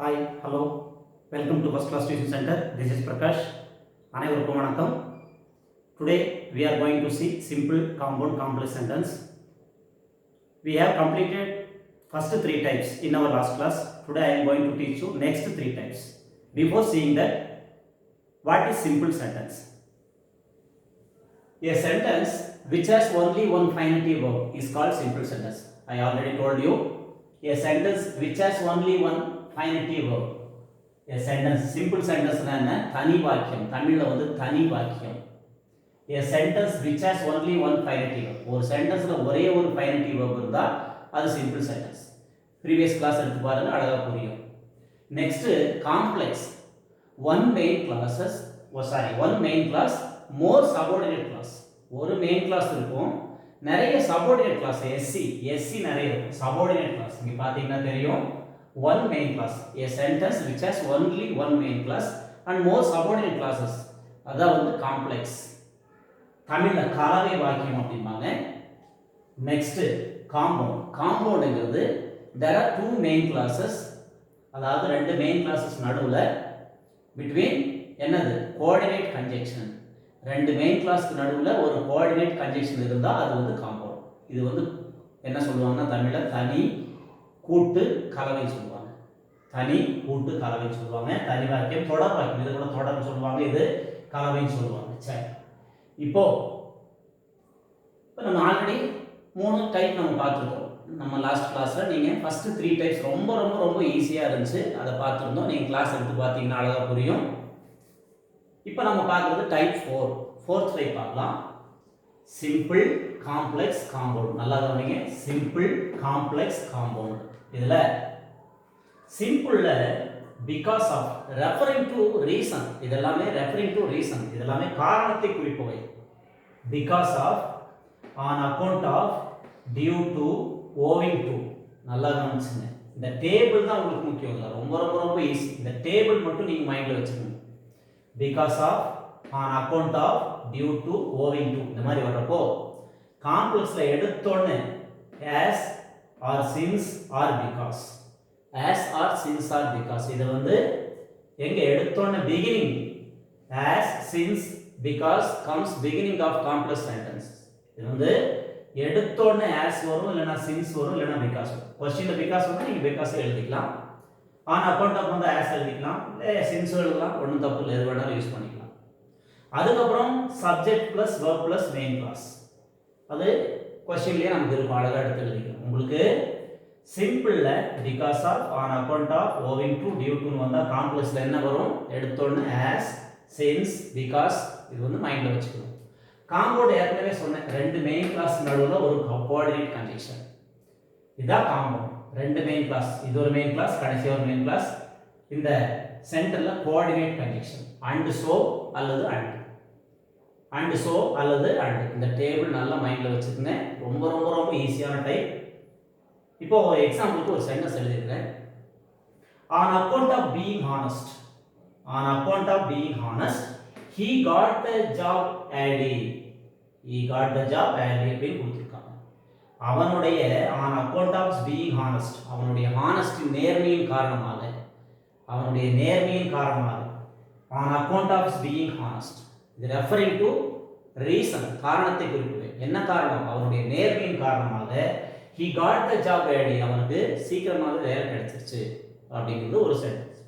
Hi, hello, welcome to First Class Tuition Center. This is Prakash. அனைவருக்கும் வணக்கம். Today we are going to see simple compound complex sentence. We have completed first three types in our last class. Today I am going to teach you next three types. Before seeing that, what is simple sentence? A sentence which has only one finite verb is called simple sentence. I already told you. A sentence which has only one finite verb. A sentence, simple sentence ना तनी वाक्यम तमिल வந்து तनी वाक्यम. A sentence which has only one finite verb. ஒரு sentenceல ஒரே ஒரு finite verb இருந்தா அது simple sentence. Previous class எடுத்து பாருங்க அழகா புரியும். Next complex. One main clauses, one main class, more subordinate class. ஒரு main class இருக்கும், நிறைய subordinate class SC நிறைய இருக்கும். Subordinate class இங்க பாத்தீங்கன்னா தெரியும். One main class, a sentence which has only one main class and more subordinate classes, அதான் வந்து complex. தமிழ்ல கலவை வாக்கியம் அப்படிம்பாங்க. Next compound. Compoundங்கிறது there are two main classes, அதாவது ரெண்டு main classes நடுவுல between என்னது coordinate conjunction. ரெண்டு main classக்கு நடுவுல ஒரு coordinate conjunction இருந்தா அது வந்து compound. இது வந்து என்ன சொல்லுவாங்கன்னா தமிழ்ல தனி கூட்டு கலவை சொல்லுவாங்க. தனி கூட்டு கலவை சொல்லுவாங்க. தனி வாக்கியம் தொடர் வாக்கியம், இது கூட தொடர் சொல்லுவாங்க, இது கலவைன்னு சொல்லுவாங்க. சரி, இப்போ நம்ம ஆல்ரெடி மூணு டைப் நம்ம பார்த்துருக்கோம். நம்ம லாஸ்ட் கிளாஸ்ல நீங்க ஃபர்ஸ்ட் 3 டைப்ஸ் ரொம்ப ரொம்ப ரொம்ப ஈஸியா இருந்துச்சு, அதை பார்த்துருந்தோம். நீங்க கிளாஸ் எடுத்து பார்த்தீங்கன்னா அழகா புரியும். இப்போ நம்ம பார்க்குறது டைப் 4. ஃபோர்த் டைப் பார்க்கலாம். Simple complex compound. நல்லா கவனிங்க, சிம்பிள் காம்ப்ளெக்ஸ் காம்பவுண்ட். இதுல சிம்பிள்ல because of referring to reason, இதெல்லாமே referring to reason, இதெல்லாமே காரணத்தை குறிப்பவை. because of, on account of, due to, owing to. நல்லா கவனிச்சுங்க, இந்த டேபிள் தான் உங்களுக்கு முக்கியம். இல்ல ரொம்ப ரொம்ப ரொம்ப ஈஸி. இந்த டேபிள் மட்டும் நீங்க மைண்ட்ல வச்சுக்கணும். because of, on account of, due to, owing to. இந்த மாதிரி வரப்போ காம்ப்ளெக்ஸ்ல எடுத்தோன்னு as or since or because, as or since or because, இது வந்து எங்க எடுத்தோன்னு beginning as, since, because comes beginning of complex sentence. இது வந்து எடுத்தோன்னு as வரும், இல்லனா since வரும், இல்லனா because வரும். क्वेश्चनல because வந்து நீங்க because எழுதிக்கலாம். on account of வந்து as எழுதிக்கலாம், இல்ல since எழுதலாம், ஒண்ணும் தப்பு இல்ல, எது வேணாலும் யூஸ் பண்ணிக்கலாம். அதுக்கு அப்புறம் subject plus verb plus main class, அது क्वेश्चनலயே நமக்கு இருக்கும், அழகா எடுத்து எழுதிக்கலாம். உங்களுக்கு சிம்பிள்ல because of, on account of, owing to, due to வந்தா காம்ப்ளெக்ஸ்ல என்ன வரும்? எடுத்தோன்னு as, since, because. இது வந்து மைண்ட்ல வச்சுக்கணும். காம்பவுண்ட் ஏற்கனவே சொன்னேன், ரெண்டு மெயின் கிளாஸ் நடுவுல ஒரு கோஆர்டினேட் கன்ஜெக்ஷன். இதான் காம்பவுண்ட். ரெண்டு மெயின் கிளாஸ், இது ஒரு மெயின் கிளாஸ், கடைசி ஒரு மெயின் கிளாஸ். இந்த சென்டர்ல கோஆர்டினேட் கன்ஜெக்ஷன். and so அல்லது and so அல்லது and. இந்த டேபிள் நல்லா மைண்ட்ல வச்சுக்கங்க. ரொம்ப ரொம்ப ரொம்ப ஈஸியான டைப். இப்போ எக்ஸாம்பிளுக்கு ஒரு sentence எழுதிருக்கேன். on account of being honest, on account of being honest, he got the job early. he got the job early அப்படி கொடுத்திருக்காங்க. அவனுடைய on account of being honest, அவனுடைய honesty நேர்மையின் காரணமாக, அவனுடைய நேர்மையின் காரணமாக, on account of being honest, இது referring to reason, காரணத்தை குறிப்பது. என்ன காரணம்? அவனுடைய நேர்மையின் காரணமாக he got the job early, அவனுக்கு சீக்கிரமாக வேலை கிடைச்சிருச்சு அப்படிங்கிறது ஒரு சென்டென்ஸ்.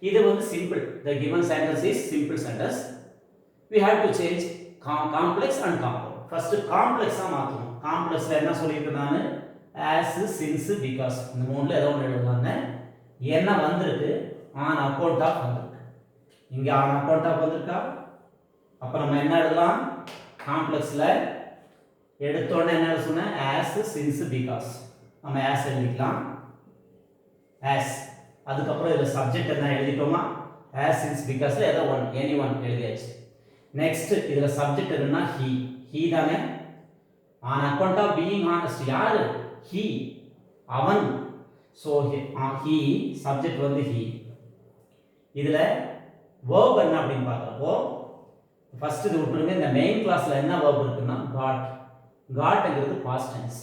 இது வந்து simple. the given sentence is simple sentence. we have to change complex and compound. first complex ஆ மாத்தணும். காம்ப்ளெக்ஸ்ல என்ன சொல்லிருக்கேன் நான்? as, since, because. இந்த மூணுல ஏதோ ஒன்னு எழுதலாங்க. என்ன வந்திருக்கு? on account of வந்திருக்கு. இங்க on account of வந்திருக்கா? அப்ப நம்ம என்ன எழுதலாம்? காம்ப்ளெக்ஸ்ல எடுத்தோடனே என்ன சொன்னேன்? as, since, because. நம்ம as எழுதிக்கலாம். as. அதுக்கப்புறம் இதுல சப்ஜெக்ட் என்ன எழுதிட்டோமா? as, since, because ஏதோ ஒன், எனி ஒன் எழுதியாச்சு. நெக்ஸ்ட் இதுல சப்ஜெக்ட் என்னன்னா he தானே. on account of being honest, யாரு? he, அவன். so he சப்ஜெக்ட் வந்து he. இதுல verb என்ன அப்படின்னு பார்க்கறப்போ ஃபர்ஸ்ட் இது விட்டுருங்க. இந்த மெயின் கிளாஸ்ல என்ன verb இருக்குன்னா got ங்கிறது past tense.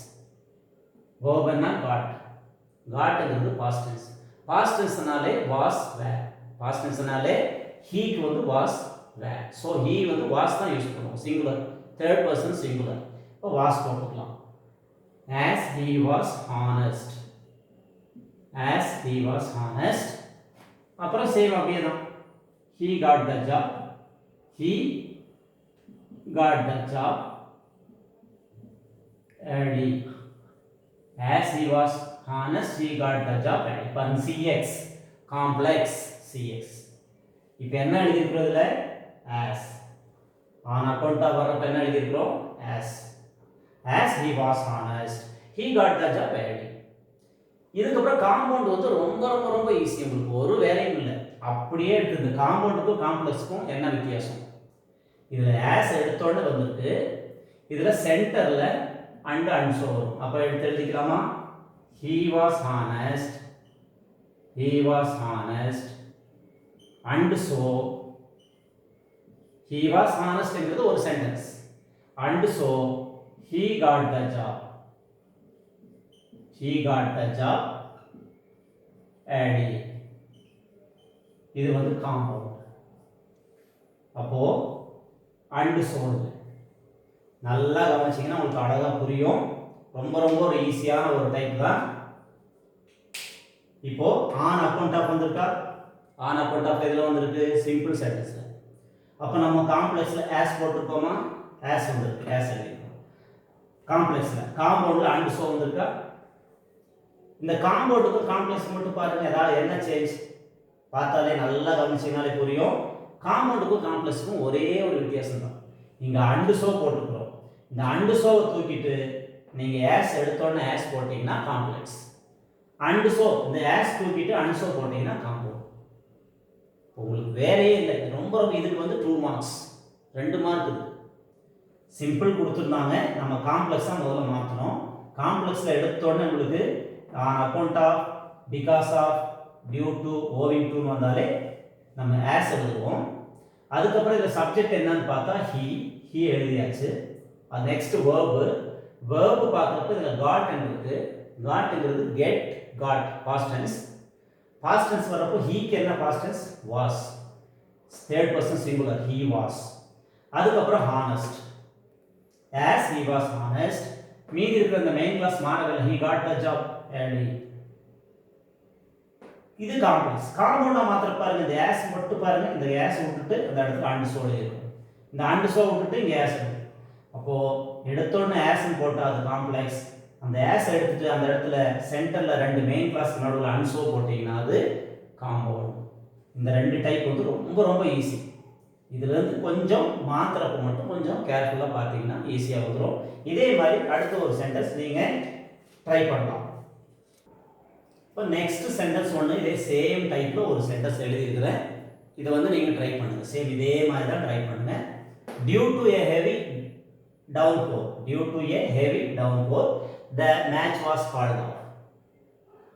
verb என்ன? got ங்கிறது past tense. past tenseனாலே was were, past tenseனாலே heக்கு வந்து was were. So he வந்து was தான் யூஸ் பண்ணுவோம், singular, third person singular. இப்போ was போட்டுக்கலாம். As he was honest, as he was honest. அப்புறம் சேம் அப்படியே தான், he got the job, he got the job early. As he was honest, he got the job early. இப்போ CX complex CX. இப்போ என்ன எழுதிருக்கிறதுல as, on account of வரப்ப என்ன எழுதிருக்கிறோம் as he was honest, he got the job early. இதுக்கப்புறம் compound வந்து ரொம்ப ரொம்ப ரொம்ப ஈஸி, உங்களுக்கு ஒரு வேலையும் இல்லை, அப்படியே எடுத்து காம்பவுண்டுக்கும் காம்ப்ளெக்ஸுக்கும் என்ன வித்தியாசம். இதில் ஆஸ் எடுத்தோட வந்திருக்கு, இதில் சென்டரில் அண்ட் அன்சோ வரும். அப்போ எடுத்து எழுதிக்கலாமா, he was honest, he was honest and so, he was honest என்கிறது ஒரு sentence, and so he got the job, he got the job early. இது வந்து காம்பவுண்ட். அப்போ அண்ட் சோல் நல்லா கவனிச்சிங்கன்னா உங்களுக்கு அழகாக புரியும். ரொம்ப ரொம்ப ஒரு ஈஸியான ஒரு டைப் தான். இப்போ ஆன் அக்கௌண்ட் ஆஃப் வந்திருக்கா, ஆன் அக்கௌண்ட் ஆஃப் இதில் வந்திருக்கு சிம்பிள் சென்டென்ஸில். அப்போ நம்ம காம்ப்ளெக்ஸில் ஆஸ் போட்டிருக்கோமா, ஆஸ் வந்திருக்கு, ஆஸ் எழுதிருக்கோம். காம்ப்ளெக்ஸில் காம்பவுண்டில் அண்ட் சோ வந்திருக்கா. இந்த காம்பவுண்டுக்கும் காம்ப்ளெக்ஸ் மட்டும் பாருங்கள், ஏதாவது என்ன சேஞ்ச் பார்த்தாலே நல்லா கவனிச்சிங்கனாலே புரியும். காம்பவுண்டுக்கும் காம்ப்ளெக்ஸுக்கும் ஒரே ஒரு வித்தியாசம் தான், இங்கே அண்டு சோ போட்டுக்கிறோம். இந்த அண்டு சோவை தூக்கிட்டு நீங்கள் ஆஸ் எடுத்தோடனே ஆஸ் போட்டிங்கன்னா காம்ப்ளெக்ஸ், அண்டு சோ இந்த ஆஸ் தூக்கிட்டு அண்டு சோ போட்டிங்கன்னா காம்பவுண்ட். உங்களுக்கு வேலையே இல்லை, ரொம்ப ரொம்ப இதுக்கு வந்து 2 மார்க்ஸ், 2 மார்க் இருக்குது. சிம்பிள் கொடுத்துருந்தாங்க, நம்ம காம்ப்ளெக்ஸாக முதல்ல மாற்றணும். காம்ப்ளெக்ஸில் எடுத்தோடனே உங்களுக்கு on account of, because of, due to, owing டுன்னு வந்தாலே நம்ம ஆஸ் எழுதுவோம். அதுக்கப்புறம் இதில் சப்ஜெக்ட் என்னன்னு பார்த்தா ஹி எழுதியாச்சு. அது நெக்ஸ்ட் வேர்பு பார்க்குறப்ப இதில் காட்ன்னு இருக்குது. காட்ங்கிறது get, got past tense. Past tense வரப்போ ஹீக்கு என்ன past tense, was, third person singular, he was. அதுக்கப்புறம் honest, as he was honest. மீதி இருக்கிற இந்த மெயின் கிளாஸ் மாறவில்லை, he got the job early. இது காம்ப்ளெக்ஸ். காம்பவுண்டா மாத்திர பாருங்க, இந்த ஆஸ் மட்டும் பாருங்க, இந்த ஆஸ் விட்டுட்டு அந்த இடத்துல அண்ட் சோ இருக்கும், இந்த அண்ட் சோ விட்டுட்டு இங்க ஆஸ் இருக்கு. அப்போ எடுத்தோடனே ஆஸ்ன்னு போட்டா அது காம்ப்ளெக்ஸ். அந்த ஆஸ் எடுத்துட்டு அந்த இடத்துல சென்டர்ல 2 மெயின் கிளாஸ் நடுவில் அண்ட் சோ போட்டீங்கன்னா அது காம்பவுண்ட். இந்த 2 டைப் வந்து ரொம்ப ரொம்ப ஈஸி. இதுல இருந்து கொஞ்சம் மாத்திரப்ப மட்டும் கொஞ்சம் கேர்ஃபுல்லா பார்த்தீங்கன்னா ஈஸியா வந்துடும். இதே மாதிரி அடுத்த ஒரு சென்டென்ஸ் நீங்க ட்ரை பண்ணலாம். இப்போ நெக்ஸ்ட் சென்டென்ஸ் ஒன்று இதே சேம் டைப்ல ஒரு சென்டென்ஸ் எழுதியிருக்கிறேன், இதை வந்து நீங்கள் ட்ரை பண்ணுங்க. சேம் இதே மாதிரி தான் ட்ரை பண்ணுங்க. Due to a heavy downpour, due to a heavy downpour the match was called off.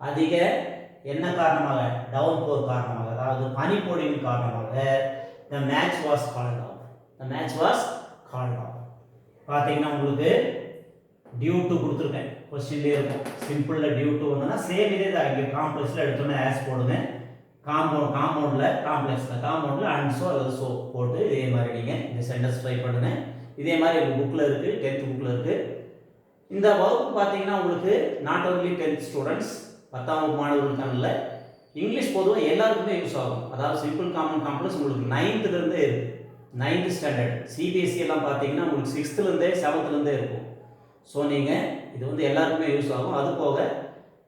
அதிக என்ன காரணமாக, டவுன்போர் காரணமாக, அதாவது பனிப்பொழிவின் காரணமாக the match was called off, the match was called off. பாத்தீங்கன்னா உங்களுக்கு டியூ டு கொடுத்துருக்கேன், கொஸ்டின்லேயே இருக்கும். சிம்பிளில் டியூ டு வந்தோன்னா சேம் இதே தான், இங்கே காம்ப்ளெக்ஸில் எடுத்தோன்னே ஆஸ் போடுங்க, காம்பவுண்டில் காம்பவுண்டில் அண்ட் சோ அல்லது சோ போட்டு இதே மாதிரி நீங்கள் இந்த சென்டென்ஸ் ட்ரை பண்ணுங்க. இதே மாதிரி உங்கள் புக்கில் இருக்குது, 10th புக்கில் இருக்குது. இந்த வகுப்பு பார்த்தீங்கன்னா உங்களுக்கு நாட் ஓன்லி 10th ஸ்டூடெண்ட்ஸ், 10ஆம் வகுப்பு மாணவர்களுக்கான இல்லை, இங்கிலீஷ் பொதுவாக எல்லாருக்குமே யூஸ் ஆகும். அதாவது சிம்பிள் காமன் காம்ப்ளெக்ஸ் உங்களுக்கு 9th இருக்குது, 9th ஸ்டாண்டர்ட். சிபிஎஸ்சி எல்லாம் பார்த்தீங்கன்னா உங்களுக்கு 6th 7th இருக்கும். ஸோ நீங்கள் இது வந்து எல்லாருக்குமே யூஸ் ஆகும். அது போக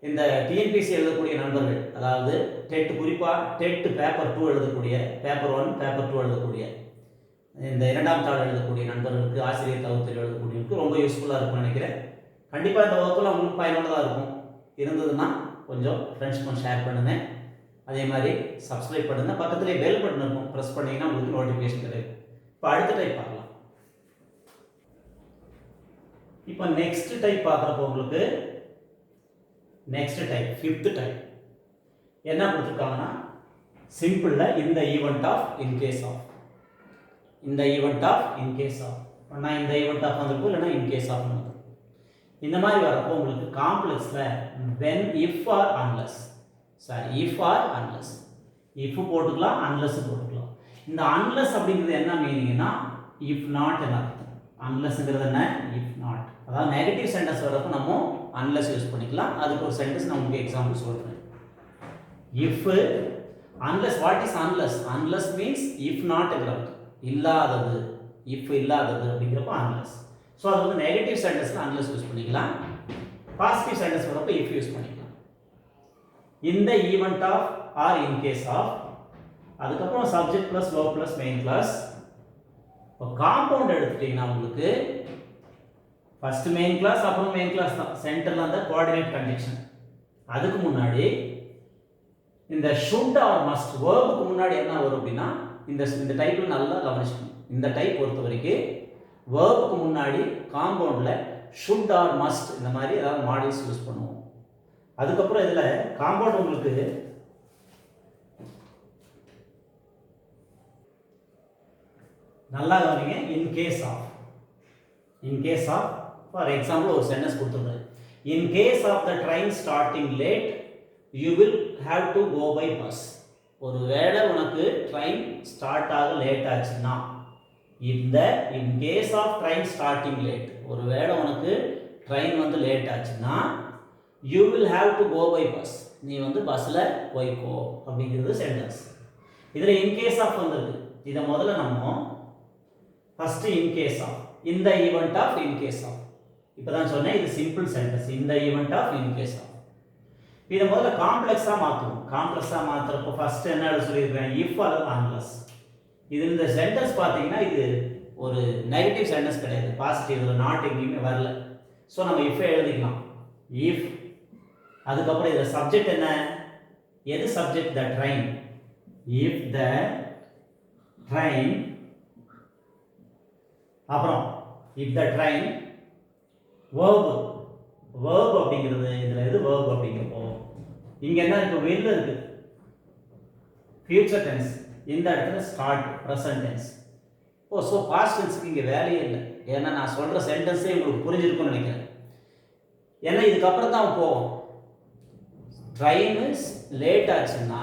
இந்த டிஎன்பிசி எழுதக்கூடிய நண்பர்கள், அதாவது டெட், குறிப்பாக டெட் பேப்பர் 2 எழுதக்கூடிய, பேப்பர் 1 பேப்பர் 2 எழுதக்கூடிய, இந்த 2ஆம் தாள் எழுதக்கூடிய நண்பர்களுக்கு, ஆசிரியர் தகுதியில் எழுதக்கூடியவங்களுக்கு ரொம்ப யூஸ்ஃபுல்லாக இருக்கும்னு நினைக்கிறேன். கண்டிப்பாக இந்த வகுப்பில் உங்களுக்கு பயனுள்ளதாக இருக்கும். இருந்ததுன்னா கொஞ்சம் ஃப்ரெண்ட்ஸ்க்கு ஷேர் பண்ணுங்கள். அதே மாதிரி சப்ஸ்கிரைப் பண்ணுங்கள். பக்கத்துலேயே பெல் பட்டன் இருக்கும், ப்ரெஸ் பண்ணிங்கன்னா உங்களுக்கு நோட்டிஃபிகேஷன் கிடைக்கும். இப்போ அடுத்த டைப் பார்க்கலாம். இப்போ நெக்ஸ்ட் டைப் பார்க்குறப்போ உங்களுக்கு நெக்ஸ்ட் டைப் 5th டைப் என்ன கொடுத்துருக்காங்கன்னா, சிம்பிளில் இந்த ஈவெண்ட் ஆஃப், இன்கேஸ் ஆஃப், இந்த ஈவெண்ட் ஆஃப், இன்கேஸ் ஆஃப், நான் இந்த ஈவெண்ட் ஆஃப் வந்திருக்கும், இல்லைனா இன்கேஸ் ஆஃப் இந்த மாதிரி வரப்போ உங்களுக்கு காம்ப்ளெக்ஸில் when, if or unless sorry if or unless. if போட்டுக்கலாம் unless போட்டுக்கலாம். இந்த unless அப்படிங்கிறது என்ன மீனிங்னா if not ன்னு அர்த்தம். unlessங்கிறது என்ன if not. அதாவது நெகட்டிவ் சென்டென்ஸ் வரப்ப நம்ம unless யூஸ் பண்ணிக்கலாம். அதுக்கு ஒரு சென்டென்ஸ் நான் உங்களுக்கு எக்ஸாம்பிள் சொல்றேன். if unless, what is unless? unless means if not ங்கிற அர்த்தம். இல்லாதது, if இல்லாதது அப்படிங்கிறப்ப unless. ஸோ அது வந்து நெகட்டிவ் சென்டென்ஸ்ல unless யூஸ் பண்ணிக்கலாம். பாசிட்டிவ் சென்டென்ஸ் வரப்ப if யூஸ் பண்ணிக்கலாம். in the event of or in case of, அதுக்கப்புறம் subject plus verb plus main class. இப்போ காம்பவுண்ட் எடுத்துட்டீங்கன்னா உங்களுக்கு ஃபர்ஸ்ட் மெயின் கிளாஸ் அப்புறம் மெயின் கிளாஸ் தான் சென்டர்ல அந்த கோஆர்டினேட் கண்டிஷன். அதுக்கு முன்னாடி இந்த should or must verb-க்கு முன்னாடி என்ன வரும் அப்படின்னா இந்த டைப்ல நல்லா கவனிச்சுக்கணும். இந்த டைப் பொறுத்த வரைக்கும் verb-க்கு முன்னாடி காம்பவுண்ட்ல should or must இந்த மாதிரி ஏதாவது மாடல்ஸ் யூஸ் பண்ணுவோம். அதுக்கப்புறம் இதுல காம்பவுண்ட் உங்களுக்கு நல்லா கவனிங்க. in case of for example ஒரு சென்டென்ஸ் கொடுத்துருக்காரு. in case of the train starting late you will have to go by bus. ஒருவேளை உனக்கு ட்ரெயின் ஸ்டார்ட் ஆக லேட் ஆச்சுன்னா, in case of train starting late, ஒருவேளை உனக்கு ட்ரெயின் வந்து லேட் ஆச்சுன்னா you will have to go by bus, நீ வந்து பஸ்ல போய்க்கோ அப்படிங்கிறது சென்டென்ஸ். இதுல in case of வந்திருக்கு. இதை முதல்ல நம்ம first in case of, in the event of, in case of. இப்பதான் சொன்னேன் இது simple sentence. in the event of, in case of. இதை முதல்ல காம்ப்ளெக்ஸா மாத்துவோம். காம்ப்ளெக்ஸா மாத்துறப்போ ஃபர்ஸ்ட் என்ன சொல்லியிருக்கேன், if அல்லது unless. இது இந்த சென்டென்ஸ் பார்த்தீங்கன்னா இது ஒரு நெகட்டிவ் சென்டென்ஸ் கிடையாது, பாசிட்டிவ். இதில் நாட் எங்கேயுமே வரல. ஸோ நம்ம if எழுதிக்கலாம். if அதுக்கப்புறம் இதில் சப்ஜெக்ட் என்ன, எது subject, the train. if the train, அப்புறம் if the train, verb அப்படிங்கிறது இதில் எது verb அப்படிங்கிறப்போ இங்கே என்ன இருக்கு, will இருக்கு, ஃபியூச்சர் டென்ஸ். இந்த இடத்துல start, present tense. So past டென்ஸுக்கு இங்கே வேலையே இல்லை. ஏன்னா நான் சொல்கிற சென்டென்ஸே உங்களுக்கு புரிஞ்சிருக்கும்னு நினைக்கிறேன். ஏன்னா இதுக்கப்புறம் தான் போவோம். ட்ரெயின் லேட் ஆச்சுன்னா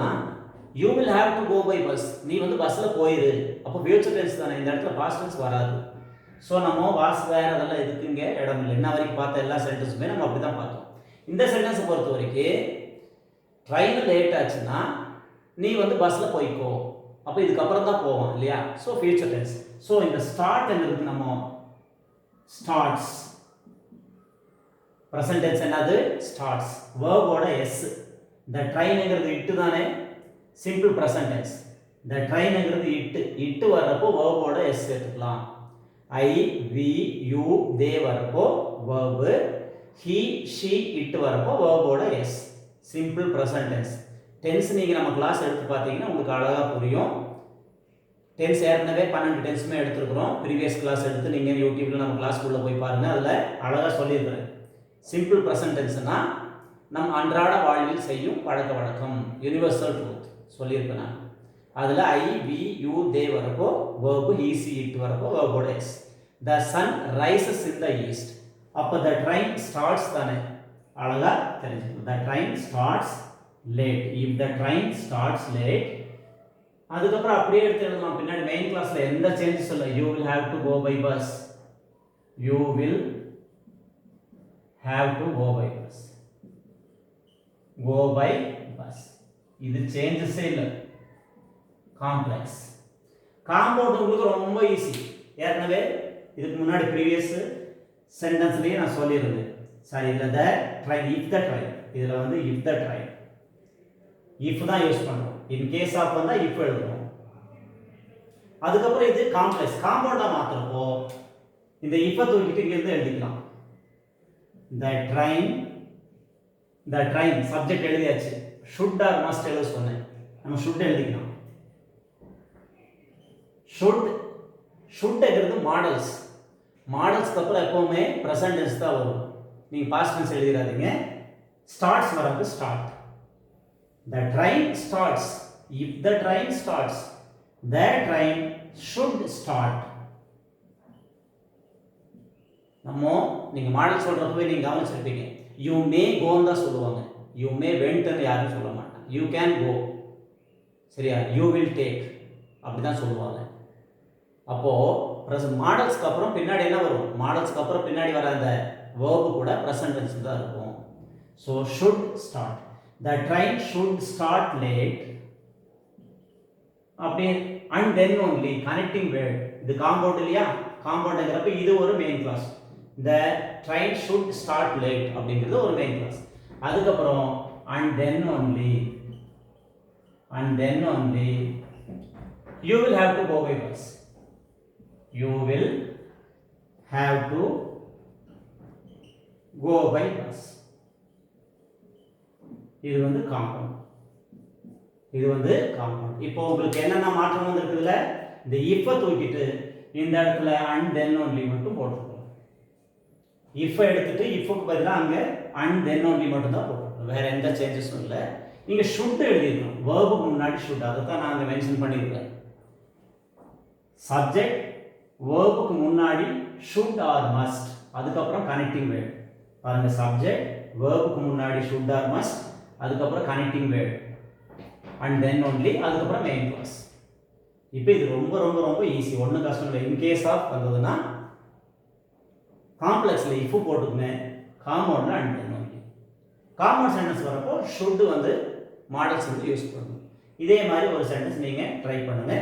you will have to go by bus, நீ வந்து பஸ்ஸில் போயிரு. அப்போ ஃபியூச்சர் டென்ஸ் தானே, இந்த இடத்துல பாஸ்ட் டென்ஸ் வராது. ஸோ நம்ம வாஸ் வேறு அதெல்லாம் எதுக்கு இங்கே இடம் இல்லை. என்ன வரைக்கும் பார்த்த எல்லா சென்டென்ஸுமே நம்ம அப்படி தான் பார்த்தோம். இந்த சென்டென்ஸை பொறுத்த வரைக்கும் ட்ரெயின் லேட் ஆச்சுன்னா நீ வந்து பஸ்ஸில் போய்க்கோ, அப்போ இதுக்கப்புறம் தான் போவோம் இல்லையா. So future tense. ஸோ இந்த ஸ்டார்ட்ங்கிறது நம்ம ஸ்டார்ட்ஸ், ப்ரெசன்ட் டென்ஸ் என்னது, ஸ்டார்ட்ஸ். வேர்போட எஸ். இந்த ட்ரெயினுங்கிறது இட்டு தானே, சிம்பிள் ப்ரெசன்ட் டென்ஸ். இந்த ட்ரெயினுங்கிறது இட்டு வர்றப்போ வேர்போட எஸ் சேர்த்துக்கலாம். ஐ வி யூ தே வரப்போ verb, he she it வரப்போ verb-ஓட s. Simple present tense. Tense நீங்கள் நம்ம கிளாஸ் எடுத்து பார்த்தீங்கன்னா உங்களுக்கு அழகாக புரியும். டென்ஸ் ஏற்கனவே 12 டென்ஸுமே எடுத்துருக்குறோம். ப்ரீவியஸ் கிளாஸ் எடுத்து நீங்கள் யூடியூப்பில் நம்ம கிளாஸ்க்குள்ளே போய் பாருங்கள், அதில் அழகாக சொல்லியிருக்கிறேன். சிம்பிள் ப்ரெசன்ட் டென்ஸ்னா நம் அன்றாட வாழ்வில் செய்யும் பழக்க வழக்கம், யூனிவர்சல் ட்ரூத் சொல்லியிருப்பேன் நான். அதில் ஐ வி யூ தே வரப்போ verb, he she it வரப்போ verb-ஓட s. The sun rises in the east. அப்போ the train starts தானே, அழகா தெரிஞ்சுக்கணும். The train starts late. If the train starts late, அதுக்கப்புறம் அப்படியே எடுத்து எழுதலாம். பின்னாடி மெயின் கிளாஸ்ல எந்த சேஞ்சஸ் இல்லை. You will have to go by bus. You will have to go by bus. Go by bus. இது சேஞ்சஸே இல்லை. காம்ப்ளெக்ஸ். காம்பவுண்ட் உங்களுக்கு ரொம்ப ஈஸி. ஏற்கனவே இதுக்கு முன்னாடி ப்ரீவியஸ் சென்டென்ஸ்லேயே நான் சொல்லியிருந்தேன். சாரி, இதில் த ட்ரைன், இஃப் த ட்ரைன், இதில் வந்து இஃப் த ட்ரைன், இஃப் தான் யூஸ் பண்ணுறோம். இன் கேஸ் ஆஃப் வந்தால் இஃப் எழுதுறோம். அதுக்கப்புறம் இது காம்ப்ளெக்ஸ், காம்பவுண்டாக மாற்றுறப்போ இந்த இஃபை தூக்கிட்டு இங்கேருந்து எழுதிக்கலாம். த ட்ரைன் சப்ஜெக்ட் எழுதியாச்சு. ஷுட் ஆர் மஸ்ட் எழுத சொன்னேன், நம்ம ஷுட் எழுதிக்கலாம். ஷுட்ங்கிறது மாடல்ஸ். மாடல்ஸ்க்கு அப்புறம் எப்பவுமே ப்ரெசன்ட் டென்ஸ் தான் வரும். நீங்கள் பாஸ்ட் டென்ஸ் எழுதிடாதீங்க. ஸ்டார்ட்ஸ் வரது start. The train starts. If the train starts, the train should start. நீங்கள் மாடல் சொல்கிறப்பவே நீங்கள் கவனிச்சிருப்பீங்க. யூ மே கோன்னு தான் சொல்லுவாங்க. யூ மே வெண்ட்னு யாரும் சொல்ல மாட்டாங்க. யூ கேன் கோ, சரியா, யூ வில் டேக், அப்படி தான் சொல்லுவாங்க. அப்போது மாடல்ஸ்க்கு அப்புறம் பின்னாடி என்ன வரும்? மாடல்ஸ்க்கு அப்புறம் பின்னாடி வர அந்த வேர்பு கூட ப்ரெசன்ட் டென்ஸ் தான் இருக்கும். So should start, the train should start late, அப்படி and then only connecting word. இது காம்பவுண்ட் இல்லையா? காம்பவுண்டுங்கிறப்ப இது ஒரு main clause. The train should start late அப்படிங்கிறது ஒரு மெயின் கிளாஸ். அதுக்கப்புறம் and then only, and then only you will have to go by bus. You will have to go by bus. இது வந்து காம்பவுண்ட், இது வந்து காம்பவுண்ட். இப்போ உங்களுக்கு என்னென்ன மாற்றம் வந்திருக்குதுல, இந்த if தூக்கிட்டு இந்த இடத்துல and then only மட்டும் போட்டுருக்கோம். if எடுத்துட்டு ifக்கு பதிலாக அங்கே and then only மட்டும் தான் போட்டுருக்கோம், வேற எந்த சேஞ்சஸும் இல்லை. நீங்க should எழுதிக்கணும், verb-க்கு முன்னாடி should, அதை தான் நான் அங்கே மென்ஷன் பண்ணியிருக்கேன். சப்ஜெக்ட் verb-க்கு முன்னாடி should or must, அதுக்கப்புறம் கனெக்டிங் வேர்ட். பாருங்க, சப்ஜெக்ட் verb-க்கு முன்னாடி should or must, அதுக்கப்புறம் connecting word and then only, அதுக்கப்புறம் மெயின் கிளாஸ். இப்போ இது ரொம்ப ரொம்ப ரொம்ப ஈஸி, ஒன்றும் கஷ்டம் இல்லை. இன் கேஸ் ஆஃப் வந்ததுன்னா காம்ப்ளெக்ஸில் if போட்டுக்குங்க, காம்பவுண்டில் and then only. Compound sentence வரப்போ should வந்து மாடல்ஸ் வந்து யூஸ் பண்ணணும். இதே மாதிரி ஒரு சென்டென்ஸ் நீங்கள் ட்ரை பண்ணுங்க.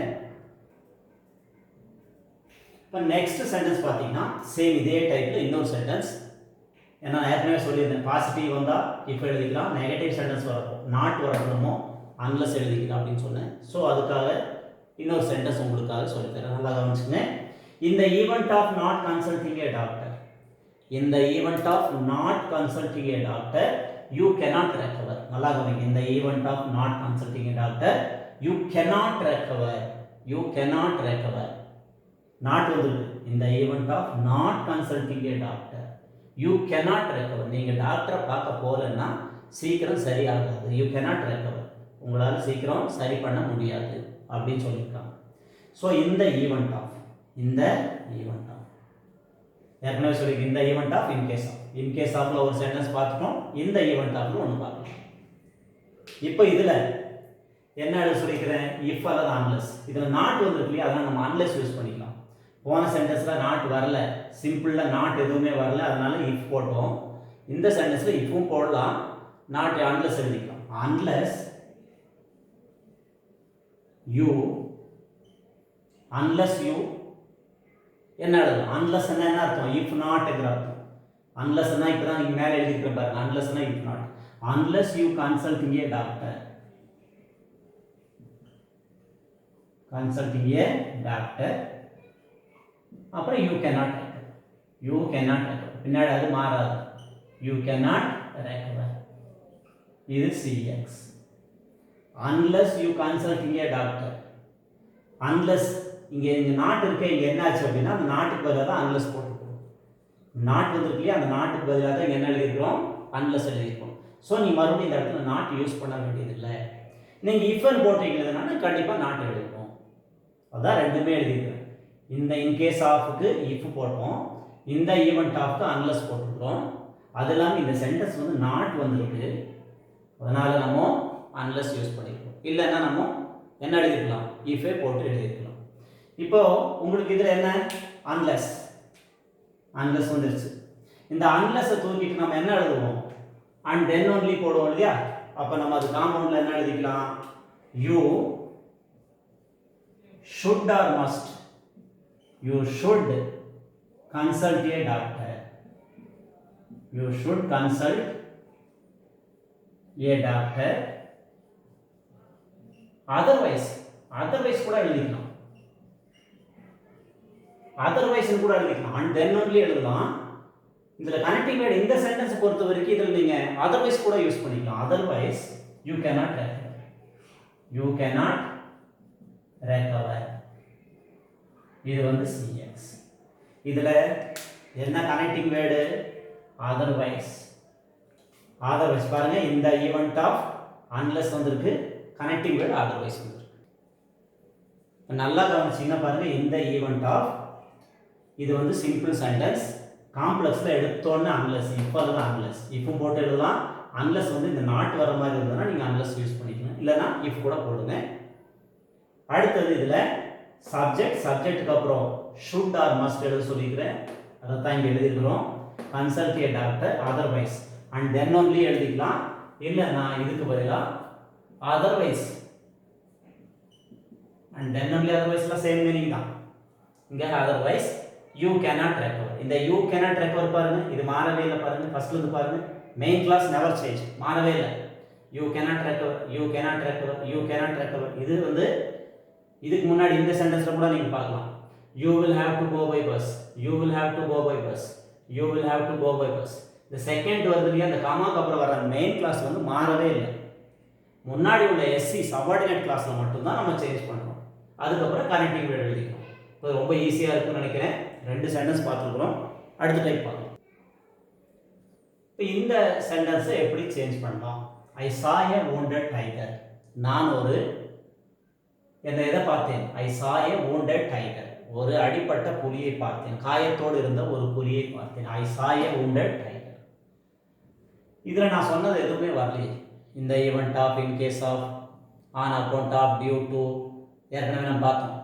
இப்போ நெக்ஸ்ட் சென்டென்ஸ் பார்த்தீங்கன்னா சேம் இதே டைப்பில் இன்னொரு சென்டென்ஸ். ஏன்னா நான் ஏற்கனவே சொல்லியிருந்தேன், பாசிட்டிவ் வந்தால் இப்போ எழுதிக்கலாம், நெகட்டிவ் சென்டென்ஸ் வரப்போ நாட் வரணுமோ அன்லஸ் எழுதிக்கலாம் அப்படின்னு சொன்னேன். ஸோ அதுக்காக இன்னொரு சென்டென்ஸ் உங்களுக்காக சொல்லித்தரேன், நல்லா கவனிச்சுங்க. இந்த event of not consulting a doctor, இந்த event of not consulting a doctor you cannot recover. நல்லா கவனிங்க, இந்த event of not consulting a doctor you cannot recover, you cannot recover. Not வந்துருக்கு, இந்த event of not consulting a doctor you cannot recover. நீங்கள் டாக்டரை பார்க்க போகலன்னா சீக்கிரம் சரியாகாது, you cannot recover, உங்களால் சீக்கிரம் சரி பண்ண முடியாது அப்படின்னு சொல்லியிருக்காங்க. ஸோ இந்த ஈவெண்ட் ஆஃப், இந்த ஈவெண்ட் ஆஃப் ஏற்கனவே சொல்லியிருக்கேன், இந்த ஈவெண்ட் ஆஃப் இன்கேஸ் ஆஃப்ல ஒரு சென்டென்ஸ் பார்த்துட்டோம், இந்த ஈவெண்ட் ஆஃப்ல ஒன்று பார்க்கலாம். இப்போ இதில் என்ன எழுத சொல்லிக்கிறேன், இஃப் அல்லது அன்லெஸ். இதில் நாட் வந்துருக்கு இல்லையா, அதனால் நம்ம அன்லெஸ் யூஸ் பண்ணிக்கலாம். போன சென்டென்ஸில் நாட் வரல, சிம்பிளில் நாட் எதுவுமே வரல, அதனால இஃப் போட்டோம். இந்த சென்டென்ஸில் இஃப்பும் போடலாம், நாட் அன்லெஸ் எழுதிக்கலாம். அன்லெஸ் யூ, அன்லெஸ் யூ என்ன எழுதலாம், அன்லெஸ்னா என்ன அர்த்தம், இஃப் நாட்ங்கிற அர்த்தம். அன்லெஸ்னா இப்போ தான் நீங்கள் மேலே எழுதிக்கிற பாருங்க, அன்லெஸ்னா if not. Unless you consulting a doctor, consulting a doctor, அப்புறம் you cannot recover, you cannot recover, பின்னாடி அது மாறாது, யூ கேனாட் ரெக்கவர். இது சிஎக்ஸ். Unless you consulting a doctor, unless இங்கே நாட் இருக்க, இங்கே என்ன ஆச்சு அப்படின்னா அந்த நாட்டுக்கு பதிலாக தான் அன்லெஸ் போட்டுருக்கோம். நாட் வந்துருக்கு இல்லையா, அந்த நாட்டுக்கு பதிலாக தான் இங்கே என்ன எழுதியிருக்கிறோம், அன்லெஸ் எழுதியிருக்கோம். ஸோ நீ மறுபடியும் இந்த இடத்துல நாட் யூஸ் பண்ண வேண்டியதில்லை. நீங்கள் இஃப்னு போட்டிருக்கிறதுனால கண்டிப்பாக நாட் எழுதிருக்கோம், அதான் ரெண்டுமே எழுதியிருக்கிறேன். இந்த இன்கேஸ் ஆஃபுக்கு இஃப் போட்டோம், இந்த ஈவெண்ட் ஆஃப்க்கு அன்லெஸ் போட்டிருக்கிறோம். அது இல்லாமல் இந்த சென்டென்ஸ் வந்து நாட் வந்துருக்கு, அதனால் நம்ம அன்லெஸ் யூஸ் பண்ணியிருக்கோம். இல்லைன்னா நம்ம என்ன எழுதிருக்கலாம், இஃபே போட்டு எழுதியிருக்கலாம். இப்போ உங்களுக்கு இதில் என்ன, அன்லெஸ், அன்லெஸ் வந்துருச்சு. இந்த அன்லெஸ்ஸை தூக்கிட்டு நம்ம என்ன எழுதுவோம், அண்ட் தென் ஒன்லி போடுவோம் இல்லையா. அப்போ நம்ம அது காம்பவுண்டில் என்ன எழுதிக்கலாம், you should or must, you should consult a doctor, you should consult a doctor. Otherwise கூட எழுதிக்கலாம், அதர்வைஸ் கூட எழுதிக்கலாம், அண்ட் தென் ஒன்லி எழுதலாம். இதில் கனெக்டிங் வேர்ட் இந்த சென்டென்ஸை பொறுத்த வரைக்கும் இதில் நீங்கள் அதர்வைஸ் கூட யூஸ் பண்ணிக்கலாம். Otherwise you cannot recover, you cannot recover. இது வந்து சிஎக்ஸ். இதில் என்ன கனெக்டிங் வேர்டு, அதர்வைஸ். அதர்வைஸ் பாருங்க, இந்த ஈவெண்ட் ஆஃப் அன்லெஸ் வந்திருக்கு, கனெக்டிங் வேர்டு அதர்வைஸ் வந்திருக்கு. நல்லா கவனிச்சிங்கன்னா பாருங்க, இந்த ஈவெண்ட் ஆஃப் இது வந்து சிம்பிள் சென்டென்ஸ். காம்ப்ளெக்ஸில் எடுத்தோன்னே அன்லெஸ், இப்போ அதுதான் அன்லெஸ், இப்போ போட்டு எழுதலாம். அன்லெஸ் வந்து இந்த நாட் வர மாதிரி இருந்ததுன்னா நீங்கள் அன்லெஸ் யூஸ் பண்ணிக்கலாம். இல்லைனா இஃப் கூட போடுங்க. அடுத்தது இதில் சப்ஜெக்ட்டுக்கு அப்புறம் ஷுட் ஆர் மஸ்ட் எழுத சொல்லிக்கிறேன். அதை தான் இங்கே எழுதிக்கிறோம். Consult a doctor otherwise and then only எழுதிக்கலாம். இல்லைன்னா இதுக்கு பதிலாக அதர்வைஸ் அண்ட் தென் ஒன்லி அதர்வைஸ்லாம் சேம் மீனிங் தான். இங்கே அதர்வைஸ் யூ கேனாட் ரெக்கவர். இந்த யூ கேனாட் ரெக்கவர் பாருங்க, இது மாறவே இல்லை பாருங்க. ஃபர்ஸ்ட்ல இருந்து பாருங்க, மெயின் கிளாஸ் நெவர் சேஞ்ச், மாறவே இல்லை. You cannot recover, you cannot recover, you cannot recover. இது வந்து இதுக்கு முன்னாடி இந்த சென்டென்ஸ்ல கூட நீங்க பார்க்கலாம். You will have to go by bus, you will have to go by bus, you will have to go by bus. இந்த செகண்ட் வருது இல்லையா, அந்த காமாக்கு அப்புறம் வர மெயின் கிளாஸ் வந்து மாறவே இல்லை. முன்னாடி உள்ள எஸ்சி சபார்டினேட் கிளாஸ்ல மட்டும்தான் நம்ம சேஞ்ச் பண்ணுறோம். அதுக்கப்புறம் கனெக்டிங் வேர்ட் எழுதிக்கிறோம். இது ரொம்ப ஈஸியாக இருக்குன்னு நினைக்கிறேன். 2 சென்டென்ஸ் பார்த்துருக்குறோம். அடுத்த டைப் பார்க்கலாம். இப்போ இந்த சென்டென்ஸை எப்படி சேஞ்ச் பண்ணலாம்? ஐ saw a wounded tiger. நான் ஒரு எதை பார்த்தேன்? ஐ saw a wounded tiger. ஒரு அடிப்பட்ட புலியை பார்த்தேன், காயத்தோடு இருந்த ஒரு புலியை பார்த்தேன். ஐ saw a wounded tiger. இதில் நான் சொன்னது எதுவுமே வரலையே. இந்த event of, in case of, on account of, due to, ஏற்கனவே நம்ம பார்த்தோம்.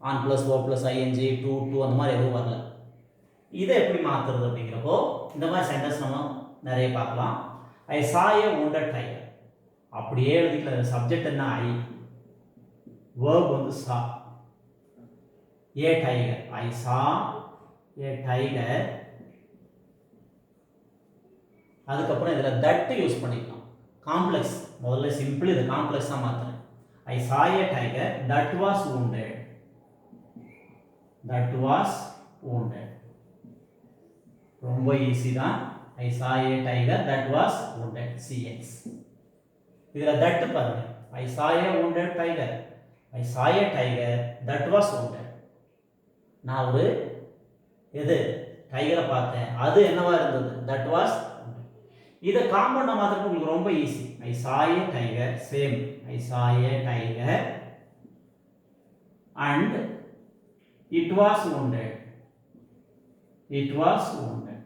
On plus O plus ING, டூ அந்த மாதிரி எதுவும் வரல. இதை எப்படி மாற்றுறது அப்படிங்கிறப்போ இந்த மாதிரி சென்டென்ஸ் நம்ம நிறைய பார்க்கலாம். ஐ saw a wounded tiger. அப்படியே எழுதிக்கல. சப்ஜெக்ட் என்ன? ஐ, verb வந்து saw. a tiger, I saw a tiger. அதுக்கப்புறம் இதில் தட் யூஸ் பண்ணிக்கலாம். காம்ப்ளெக்ஸ், முதல்ல சிம்பிள் இது காம்ப்ளெக்ஸாக மாற்றுறேன். ஐ saw a tiger that was wounded. That was wounded. ரொம்ப ஈஸி தான். I saw a tiger that was wounded. CX. இதில் தட் பாருங்க. I saw a wounded tiger. I saw a tiger that was wounded. நான் ஒரு எது டைகரை பார்த்தேன், அது என்னவா இருந்தது? That was. இதை காம்பவுண்டை மாத்திரம் உங்களுக்கு ரொம்ப easy. I saw a tiger, same. I saw a tiger and it was wounded. It was wounded.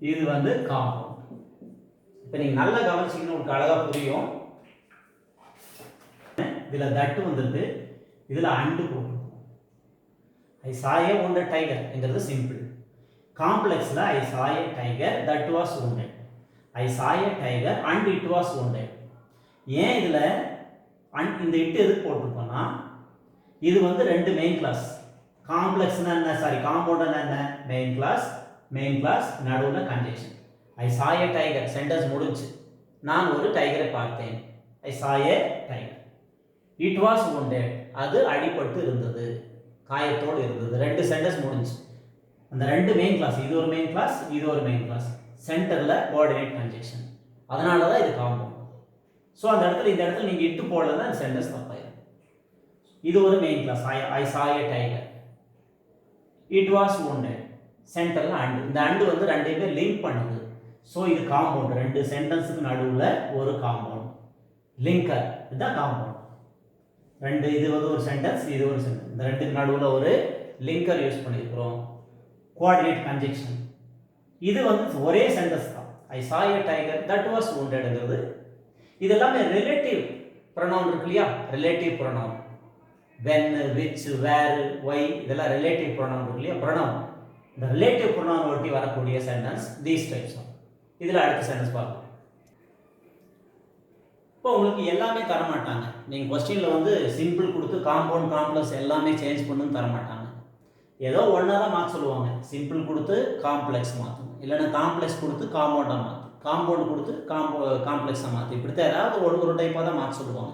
இது வந்து காம்பவுண்ட். இப்போ நீங்க நல்லா கவனிச்சீங்கன்னா உங்களுக்கு அழகா புரியும். இதுல தட் வந்துருக்கு, இதுல அண்ட் போட்டுருக்கோம். I saw a wounded tiger என்கிறது சிம்பிள். காம்ப்ளெக்ஸ்ல I saw a tiger that was wounded. I saw a tiger and it was wounded. ஏன் இதுல இந்த இட் எதுக்கு போட்டிருக்கோம்னா, இது வந்து 2 மெயின் கிளாஸ். காம்ப்ளெக்ஸ்னா என்ன, சாரி காம்பவுண்ட் என்ன, மெயின் கிளாஸ் நடுவுல conjunction. I saw a tiger sentence முடிஞ்சு. நான் ஒரு டைகரை பார்த்தேன். ஐ saw a tiger. It was wounded. அது அடிபட்டு இருந்தது, காயத்தோடு இருந்தது. 2 சென்டென்ஸ் முடிஞ்சு. அந்த 2 மெயின் கிளாஸ், இது ஒரு மெயின் கிளாஸ், இது ஒரு மெயின் கிளாஸ். சென்டர்ல கோஆர்டினேட் கன்ஜெக்ஷன். அதனால தான் இது காம்பவுண்ட். ஸோ அந்த இடத்துல இந்த இடத்துல நீங்க இட்டு போடலன்னா அந்த சென்டென்ஸ் தப்பாயிடும். இது ஒரு main class. I saw a tiger. It was wounded. சென்டர்ல அண்ட். இந்த அண்ட் வந்து ரெண்டையுமே லிங்க் பண்ணுது. ஸோ இது காம்பவுண்ட். 2 சென்டென்ஸுக்கு நடுவில் ஒரு காம்பவுண்ட், லிங்கர். இதுதான் காம்பவுண்ட். 2 இது வந்து ஒரு சென்டென்ஸ், இது ஒரு சென்டென்ஸ். இந்த 2க்கு நடுவில் ஒரு லிங்கர் யூஸ் பண்ணியிருக்கிறோம். Coordinate conjunction. இது வந்து ஒரே சென்டென்ஸ் தான். ஐ saw a tiger that was woundedங்கிறது. இது எல்லாமே ரிலேட்டிவ் ப்ரொனவுன் இருக்கு இல்லையா, relative pronoun. when, which, where, why இதெல்லாம் ரிலேட்டிவ் ப்ரொனவுன் இருக்கு இல்லையா, ப்ரொனவுன். இந்த ரிலேட்டிவ் ப்ரொனவுன் ஒட்டி வரக்கூடிய சென்டென்ஸ் these types ஆஃப். இதில் அடுத்த சென்டென்ஸ் பார்க்கலாம். இப்போ உங்களுக்கு எல்லாமே தர மாட்டாங்க. நீங்கள் கொஸ்டினில் வந்து சிம்பிள் கொடுத்து காம்பவுண்ட், காம்ப்ளெக்ஸ் எல்லாமே சேஞ்ச் பண்ணுன்னு தர மாட்டாங்க. ஏதோ ஒன்றா தான் மாற்ற சொல்லுவாங்க. சிம்பிள் கொடுத்து காம்ப்ளெக்ஸ் மாற்றணும், இல்லைன்னா காம்ப்ளெக்ஸ் கொடுத்து காம்பவுண்டாக மாற்றும், காம்பவுண்ட் கொடுத்து காம்ப்ளெக்ஸாக மாற்று. இப்படி தான் ஏதாவது ஒரு டைப்பாக தான் மாற்ற சொல்லுவாங்க.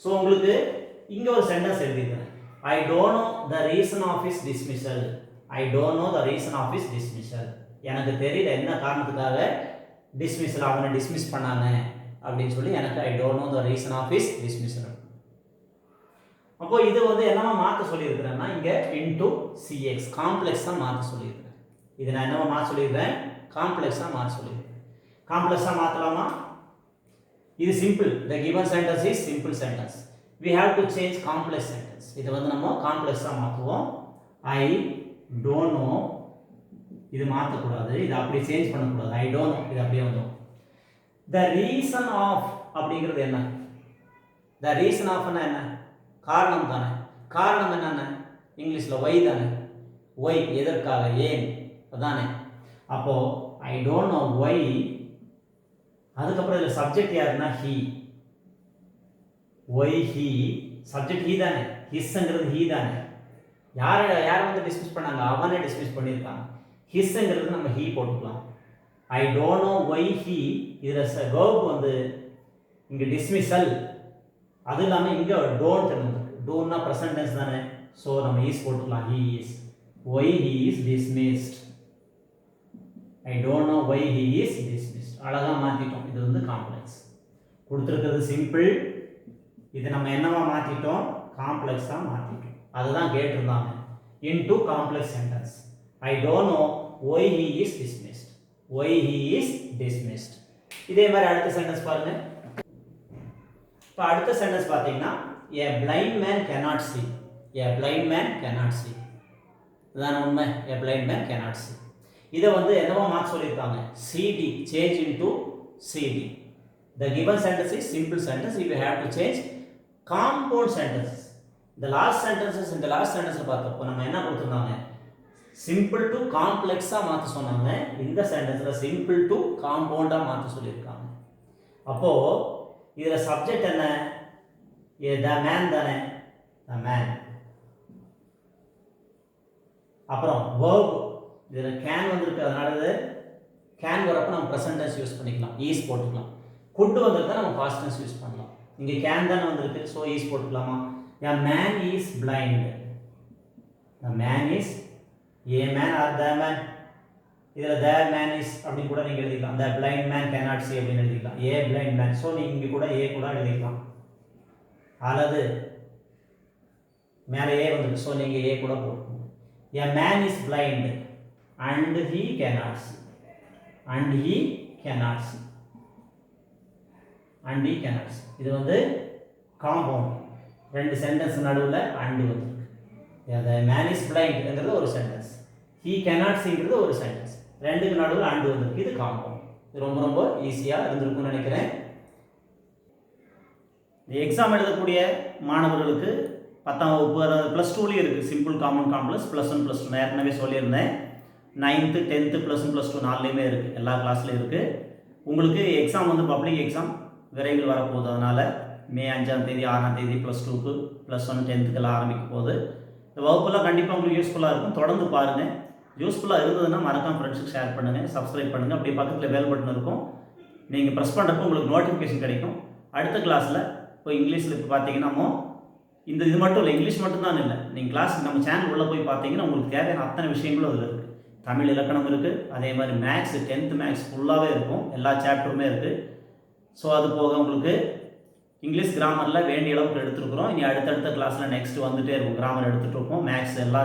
ஸோ உங்களுக்கு இங்கே ஒரு சென்டென்ஸ் எழுதியிருக்கிறேன். I don't know the reason of his dismissal. I don't know the reason of his dismissal. எனக்கு தெரியல என்ன காரணத்துக்காக டிஸ்மிஷல், அவனை டிஸ்மிஸ் பண்ணாங்க அப்படின்னு சொல்லி எனக்கு I don't know the reason of his dismissal. அப்போ இது வந்து என்னவா மாற்ற சொல்லியிருக்கிறேன்னா, இங்கே இன்டூ சிஎக்ஸ் காம்ப்ளெக்ஸாக மாற்ற சொல்லியிருக்கிறேன். இது நான் என்னவா மாற்ற சொல்லியிருக்கிறேன், காம்ப்ளெக்ஸாக மாற்ற சொல்லியிருக்கிறேன். காம்ப்ளெக்ஸாக மாற்றலாமா? இது simple. The given sentence is simple sentence. we have to change complex sentence. இது வந்து நம்ம காம்ப்ளெக்ஸா மாத்துவோம். I don't know. இது மாத்த கூடாது, இது அப்படியே சேஞ்ச் பண்ண கூடாது. I don't know இது அப்படியே வந்துரும். the reason of அப்படிங்கிறது என்ன? the reason of என்ன? காரணம் தானே. காரணம் என்னென்ன? இங்கிலீஷ்ல why தானே. why எதற்காக, ஏன் அதானே. அப்போ I don't know why, அதுக்கப்புறம் இதில் சப்ஜெக்ட் யாருன்னா he. why he, subject he தானே. hisங்கிறது he தானே. யாரை வந்து டிஸ்மிஸ் பண்ணாங்க? அவனே டிஸ்மிஸ் பண்ணியிருக்காங்க. hisங்கிறது நம்ம he போட்டுக்கலாம். I don't know why he, இதில் verb வந்து இங்கே dismissal, அது இல்லாமல் இங்கே don't இருக்கு. doன்னா present tense தானே. ஸோ நம்ம is போட்டுக்கலாம். he is. why he is dismissed. I don't know why he is dismissed. அழகாக மாற்றிட்டோம். இது வந்து காம்ப்ளெக்ஸ். கொடுத்துருக்கிறது சிம்பிள். இது நம்ம என்னவா மாற்றிட்டோம்? காம்ப்ளெக்ஸாக மாற்றிட்டோம். அதுதான் கேட்டிருந்தாங்க. into complex sentence. I don't know why he is dismissed. why he is dismissed. இதே மாதிரி அடுத்த சென்டென்ஸ் பாருங்க. இப்போ அடுத்த சென்டென்ஸ் பார்த்தீங்கன்னா a blind man cannot see. a blind man cannot see. இதுதான் உண்மை. a blind man cannot see. இதை வந்து என்னவா மாற்ற சொல்லியிருக்காங்க? cd, change into cd. the given sentence is simple sentence. if you have to change compound sentences. இந்த last சென்டென்ஸில் பார்த்தப்போ நம்ம என்ன கொடுத்துருந்தாங்க? சிம்பிள் டு காம்ப்ளெக்ஸாக மாற்ற சொன்னாங்க. இந்த சென்டென்ஸில் சிம்பிள் டு காம்பவுண்டாக மாற்ற சொல்லியிருக்காங்க. அப்போது இதில் சப்ஜெக்ட் என்ன? த மேன் தானே. The man. அப்புறம் verb, இதில் கேன் வந்துருக்கு. அதனால இது கேன் வரப்போ நம்ம ப்ரெசன்ட் டென்ஸ் யூஸ் பண்ணிக்கலாம். ஈஸ் போட்டுக்கலாம். குட் வந்திருக்கா நம்ம பாஸ்ட் டென்ஸ் யூஸ் பண்ணலாம். இங்கே கேன் தானே வந்திருக்கு. ஸோ ஈஸ் போட்டுக்கலாமா? A man is blind. The man is a man or the man. இதில் the man is அப்படின்னு கூட நீங்கள் எழுதிக்கலாம். The blind man cannot see அப்படின்னு எழுதிக்கலாம். A blind man. ஸோ நீங்கள் இங்கே கூட A கூட எழுதிக்கலாம். அல்லது மேலே A வந்துருக்கு. ஸோ நீங்கள் A கூட போடணும். A man is blind and he cannot see. And he cannot see. And he cannot see. இது வந்து காம்பவுண்ட். ரெண்டு சென்டென்ஸ் நடுவில் அண்டு வந்துருக்கு. the man is blindங்கிறது ஒரு சென்டென்ஸ். he cannot seeங்கிறது ஒரு சென்டென்ஸ். ரெண்டுக்கு நடுவில் அண்டு வந்துருக்கு. இது காம்பவுண்ட். இது ரொம்ப ரொம்ப ஈஸியாக இருந்திருக்கும்னு நினைக்கிறேன். இந்த எக்ஸாம் எழுதக்கூடிய மாணவர்களுக்கு 10ஆம் வகுப்பு, அதாவது +2லேயும் இருக்குது. சிம்பிள், காமன், காம்ப்ளெக்ஸ், +1 +2 நான் ஏற்கனவே சொல்லியிருந்தேன். 9th 10th +1 +2 4லேயுமே இருக்குது. எல்லா கிளாஸ்லையும் இருக்குது. உங்களுக்கு எக்ஸாம் வந்து பப்ளிக் எக்ஸாம் விரைவில் வரப்போகுது. அதனால் மே 5ஆம் தேதி 6ஆம் தேதி +2க்கு +1 10th ஆரம்பிக்க போகுது. இந்த வகுப்பெல்லாம் கண்டிப்பாக உங்களுக்கு யூஸ்ஃபுல்லாக இருக்கும். தொடர்ந்து பாருங்கள். யூஸ்ஃபுல்லாக இருந்ததுன்னா மறக்காம ஃப்ரெண்ட்ஸுக்கு ஷேர் பண்ணுங்கள், சப்ஸ்கிரைப் பண்ணுங்கள். அப்படியே பக்கத்தில் பெல் பட்டன் இருக்கும். நீங்கள் ப்ரெஸ் பண்ணுறப்போ உங்களுக்கு நோட்டிஃபிகேஷன் கிடைக்கும். அடுத்த கிளாஸில் இப்போ இங்கிலீஷில் இப்போ பார்த்தீங்கன்னா இது மட்டும் இல்லை, இங்கிலீஷ் மட்டும்தான் இல்லை. நீங்கள் கிளாஸ் நம்ம சேனல் உள்ளே போய் பார்த்தீங்கன்னா உங்களுக்கு தேவையான அத்தனை விஷயங்களும் அதில் இருக்குது. தமிழ் இலக்கணம் இருக்குது. அதே மாதிரி மேக்ஸ் 10th மேக்ஸ் ஃபுல்லாகவே இருக்கும். எல்லா சாப்டருமே இருக்குது. ஸோ அது போக உங்களுக்கு இங்கிலீஷ் கிராமரில் வேண்டிய அளவுக்கு எடுத்துருக்குறோம். இனி அடுத்தடுத்த கிளாஸில் நெக்ஸ்ட் வந்துகிட்டே இருக்கும். கிராமர் எடுத்துகிட்டு இருப்போம். மேக்ஸ் எல்லா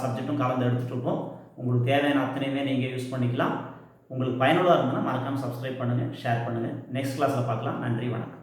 சப்ஜெக்ட்டும் கலந்து எடுத்துகிட்டு இருப்போம். உங்களுக்கு தேவையான அத்தனையுமே நீங்கள் யூஸ் பண்ணிக்கலாம். உங்களுக்கு பயனுள்ளதாக இருந்ததுன்னா மறக்காமல் சப்ஸ்கிரைப் பண்ணுங்கள், ஷேர் பண்ணுங்கள். நெக்ஸ்ட் கிளாஸில் பார்க்கலாம். நன்றி, வணக்கம்.